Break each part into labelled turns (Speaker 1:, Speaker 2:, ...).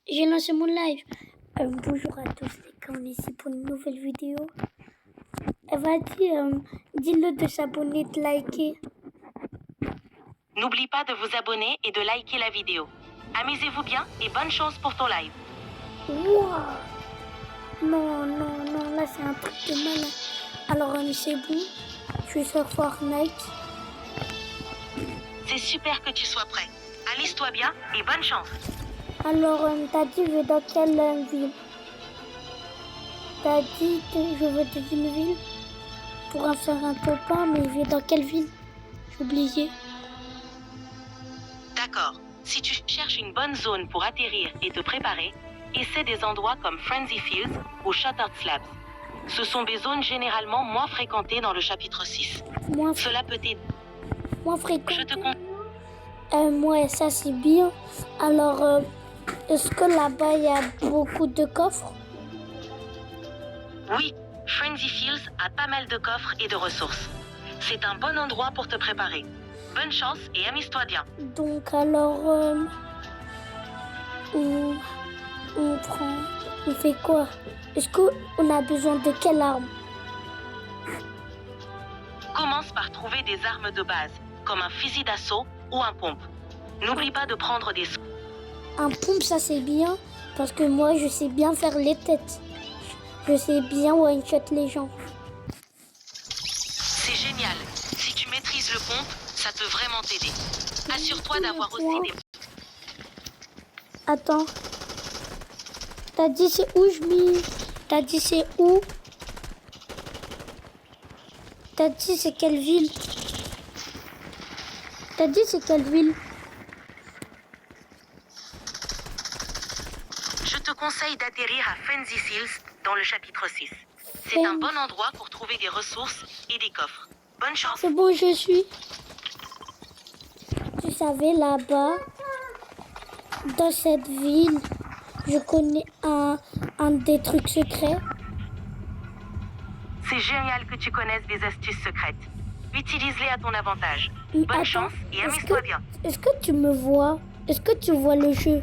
Speaker 1: J'ai lancé mon live. Bonjour à tous les gars, on est ici pour une nouvelle vidéo. Vas-y, dis-le de s'abonner, de liker.
Speaker 2: N'oublie pas de vous abonner et de liker la vidéo. Amusez-vous bien et bonne chance pour ton live.
Speaker 1: Wouah. Non, là c'est un truc de malin. Alors c'est bon, je suis sur Fortnite.
Speaker 2: C'est super que tu sois prêt. Alise-toi bien et bonne chance.
Speaker 1: Alors, t'as dit je vais dans quelle ville? T'as dit je veux dans une ville pour en faire un copain, mais je vais dans quelle ville? J'ai oublié.
Speaker 2: D'accord. Si tu cherches une bonne zone pour atterrir et te préparer, essaie des endroits comme Frenzy Fields ou Shattered Slabs. Ce sont des zones généralement moins fréquentées dans le chapitre 6. Cela peut t'aider.
Speaker 1: Moins fréquenté.
Speaker 2: Je te conseille.
Speaker 1: Ouais, ça c'est bien. Alors, est-ce que là-bas il y a beaucoup de coffres?
Speaker 2: Oui, Frenzy Fields a pas mal de coffres et de ressources. C'est un bon endroit pour te préparer. Bonne chance et amuse-toi bien.
Speaker 1: Donc alors, on fait quoi? Est-ce qu'on a besoin de quelle arme?
Speaker 2: Commence par trouver des armes de base, comme un fusil d'assaut ou un pompe. N'oublie pas de prendre des...
Speaker 1: Un pompe, ça c'est bien, parce que moi je sais bien faire les têtes. Je sais bien one-shot les gens.
Speaker 2: C'est génial. Si tu maîtrises le pompe, ça peut vraiment t'aider. Assure-toi d'avoir aussi des...
Speaker 1: Attends. T'as dit c'est où je mets? T'as dit c'est où? T'as dit c'est quelle ville? T'as dit c'est quelle ville?
Speaker 2: Je te conseille d'atterrir à Frenzy Fields dans le chapitre 6. C'est un bon endroit pour trouver des ressources et des coffres. Bonne chance.
Speaker 1: C'est bon, je suis. Tu savais, là-bas, dans cette ville, je connais un des trucs secrets.
Speaker 2: C'est génial que tu connaisses des astuces secrètes. Utilise-les à ton avantage. Bonne chance et amuse-toi bien.
Speaker 1: Est-ce que tu me vois? Est-ce que tu vois le jeu?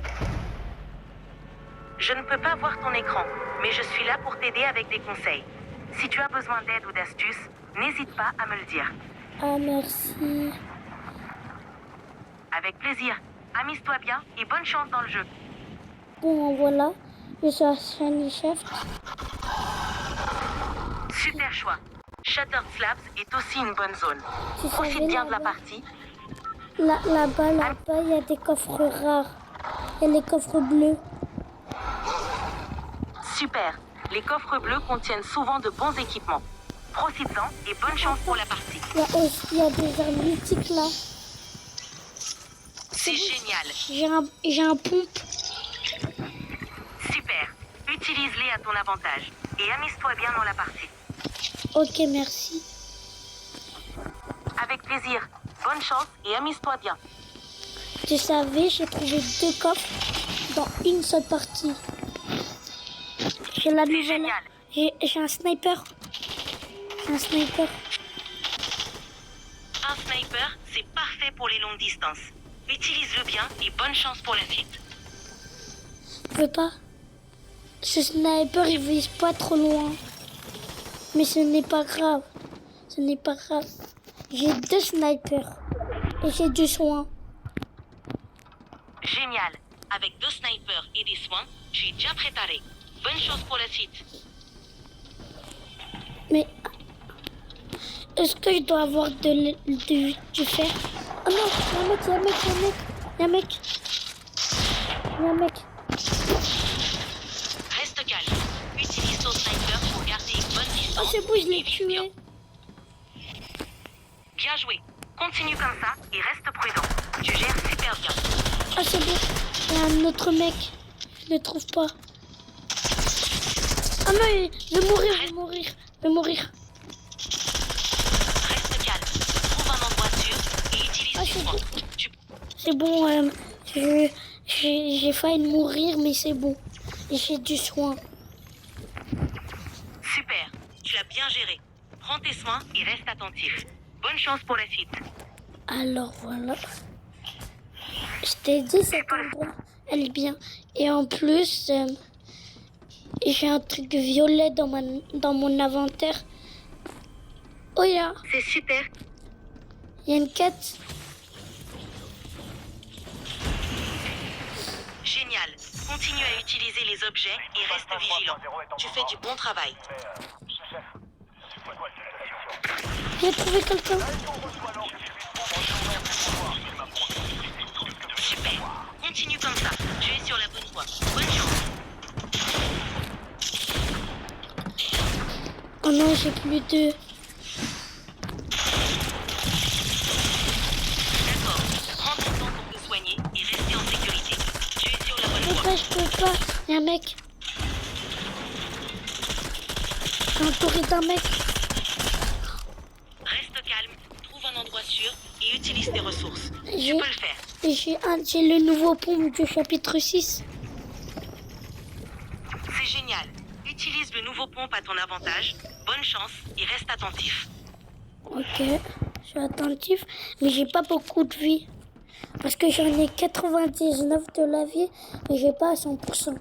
Speaker 2: Je ne peux pas voir ton écran, mais je suis là pour t'aider avec des conseils. Si tu as besoin d'aide ou d'astuces, n'hésite pas à me le dire.
Speaker 1: Ah, merci.
Speaker 2: Avec plaisir. Amuse-toi bien et bonne chance dans le jeu.
Speaker 1: Bon, voilà. Je suis à Shiny Chef.
Speaker 2: Super choix. Shattered Slabs est aussi une bonne zone. Profite bien de la partie.
Speaker 1: Là-bas, il y a des coffres rares. Il y a les coffres bleus.
Speaker 2: Super. Les coffres bleus contiennent souvent de bons équipements. Profite-en et bonne chance pour la partie.
Speaker 1: Il y a des armes mythiques là.
Speaker 2: C'est génial.
Speaker 1: J'ai un pompe.
Speaker 2: Super. Utilise-les à ton avantage. Et amuse-toi bien dans la partie.
Speaker 1: Ok, merci.
Speaker 2: Avec plaisir. Bonne chance et amuse-toi bien.
Speaker 1: Tu savais, j'ai trouvé 2 coffres dans une seule partie. J'ai la nouvelle.
Speaker 2: Génial.
Speaker 1: J'ai un sniper. Un sniper.
Speaker 2: Un sniper, c'est parfait pour les longues distances. Utilise-le bien et bonne chance pour la suite.
Speaker 1: Je veux pas. Ce sniper, il vise pas trop loin. Mais ce n'est pas grave. Ce n'est pas grave. J'ai 2 snipers. Et j'ai du soin.
Speaker 2: Génial. Avec 2 snipers et des soins, tu es déjà préparé. Bonne chance pour la suite.
Speaker 1: Mais est-ce que je dois avoir du fer? Oh non, il y a un mec.
Speaker 2: Reste calme. Utilise ton sniper pour garder une bonne distance.
Speaker 1: Oh, c'est bon, je l'ai tué.
Speaker 2: Bien joué. Continue comme ça et reste prudent. Tu gères super bien.
Speaker 1: Ah, c'est bon. Il y a un autre mec. Je le trouve pas. Ah non, je vais mourir.
Speaker 2: Reste calme. Trouve un endroit sûr et utilise tes soins.
Speaker 1: C'est bon, j'ai failli mourir, mais c'est bon. J'ai du soin.
Speaker 2: Super. Tu as bien géré. Prends tes soins et reste attentif. Bonne chance pour la suite.
Speaker 1: Alors voilà. Je t'ai dit cet endroit. Elle est bien. Et en plus, j'ai un truc violet dans mon inventaire. Oh là,
Speaker 2: C'est super.
Speaker 1: il y a une quête.
Speaker 2: Génial. Continue à utiliser les objets et reste vigilant. Tu fais du bon travail.
Speaker 1: J'ai trouvé quelqu'un.
Speaker 2: Super. Continue comme ça. Tu es sur la bonne voie. Bonne chance.
Speaker 1: Oh non, j'ai plus de...
Speaker 2: D'accord. Prends ton temps pour te soigner et rester en sécurité. Tu es sur la bonne voie.
Speaker 1: Je peux pas. Il y a un mec. Je suis entouré d'un mec.
Speaker 2: Reste calme, trouve un endroit sûr et utilise tes ressources. Tu
Speaker 1: J'ai-
Speaker 2: peux le faire.
Speaker 1: J'ai le nouveau pompe du chapitre 6.
Speaker 2: C'est génial. Utilise le nouveau pompe à ton avantage. Bonne chance et reste attentif.
Speaker 1: Ok, je suis attentif, mais j'ai pas beaucoup de vie. Parce que j'en ai 99 de la vie et j'ai pas à 100%.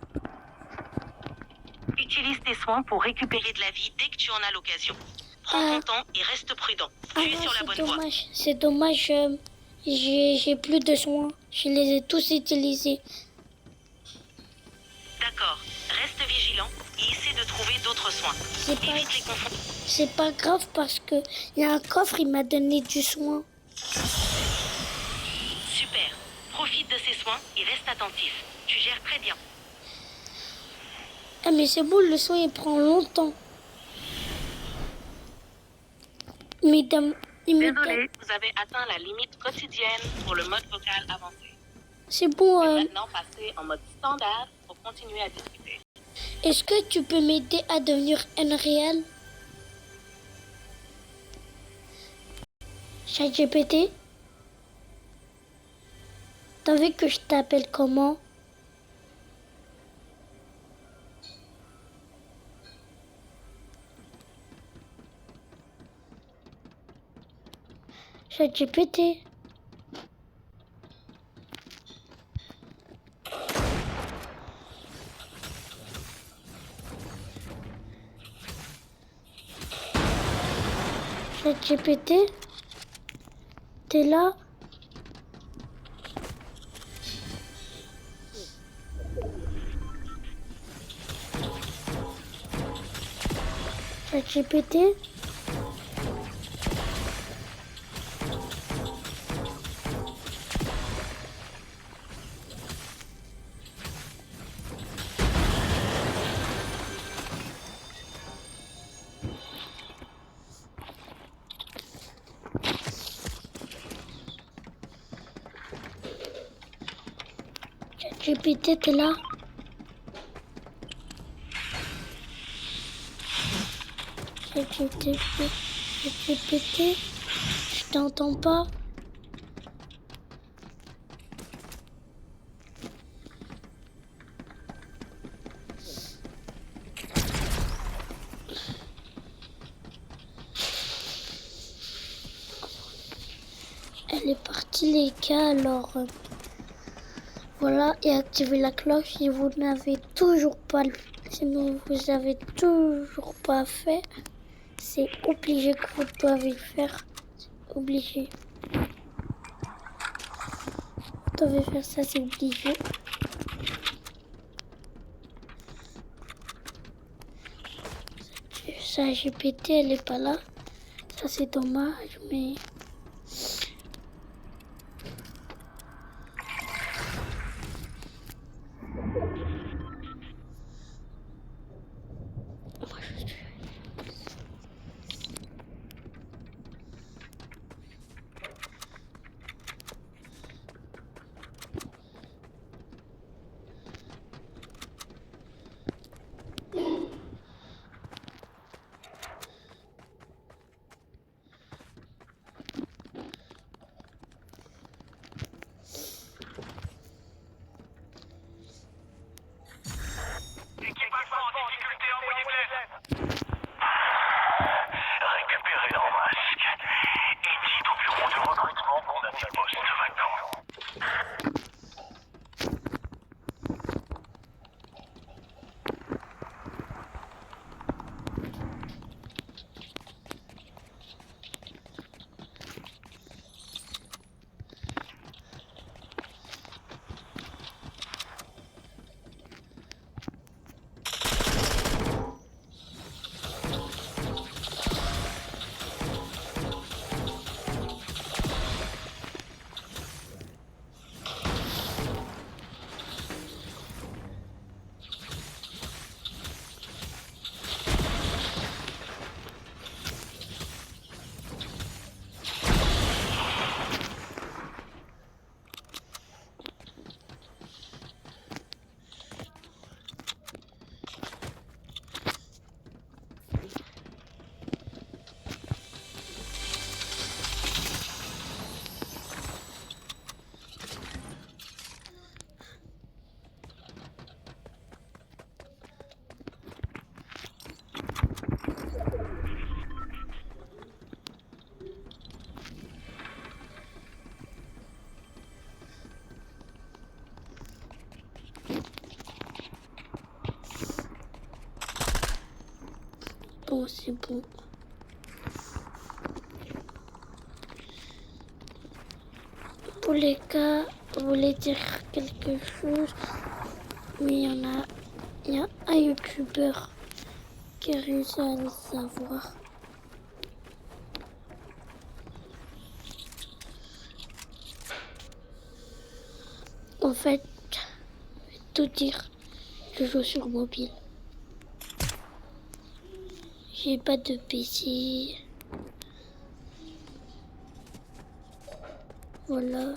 Speaker 2: Utilise tes soins pour récupérer de la vie dès que tu en as l'occasion. Prends ton temps et reste prudent. Tu es sur la bonne voie.
Speaker 1: C'est dommage, j'ai plus de soins. Je les ai tous utilisés.
Speaker 2: D'accord. Reste vigilant et essaie de trouver d'autres soins. Évite les confondre.
Speaker 1: C'est pas grave parce que il y a un coffre, il m'a donné du soin.
Speaker 2: Super. Profite de ces soins et reste attentif. Tu gères très bien.
Speaker 1: Ah mais c'est bon, le soin il prend longtemps. Il me donne-
Speaker 2: Désolé, vous avez atteint la limite quotidienne pour le mode vocal avancé.
Speaker 1: C'est bon.
Speaker 2: Maintenant, passez en mode standard pour continuer à discuter.
Speaker 1: Est-ce que tu peux m'aider à devenir Unreal? ChatGPT? T'as vu que je t'appelle comment? ChatGPT. ChatGPT? T'es là? ChatGPT? ChatGPT, t'es là? ChatGPT, je t'entends pas. Elle est partie les gars, alors voilà, et activez la cloche si vous n'avez toujours pas, sinon vous avez toujours pas fait, c'est obligé que vous devez le faire, c'est obligé. Vous devez faire ça, c'est obligé. Ça, GPT, elle est pas là, ça c'est dommage, mais... bon, c'est bon. Pour les cas, vous voulez dire quelque chose? Oui, il y a un youtubeur qui a réussi à le savoir. En fait, je vais tout dire, je joue sur mobile. J'ai pas de PC. Voilà.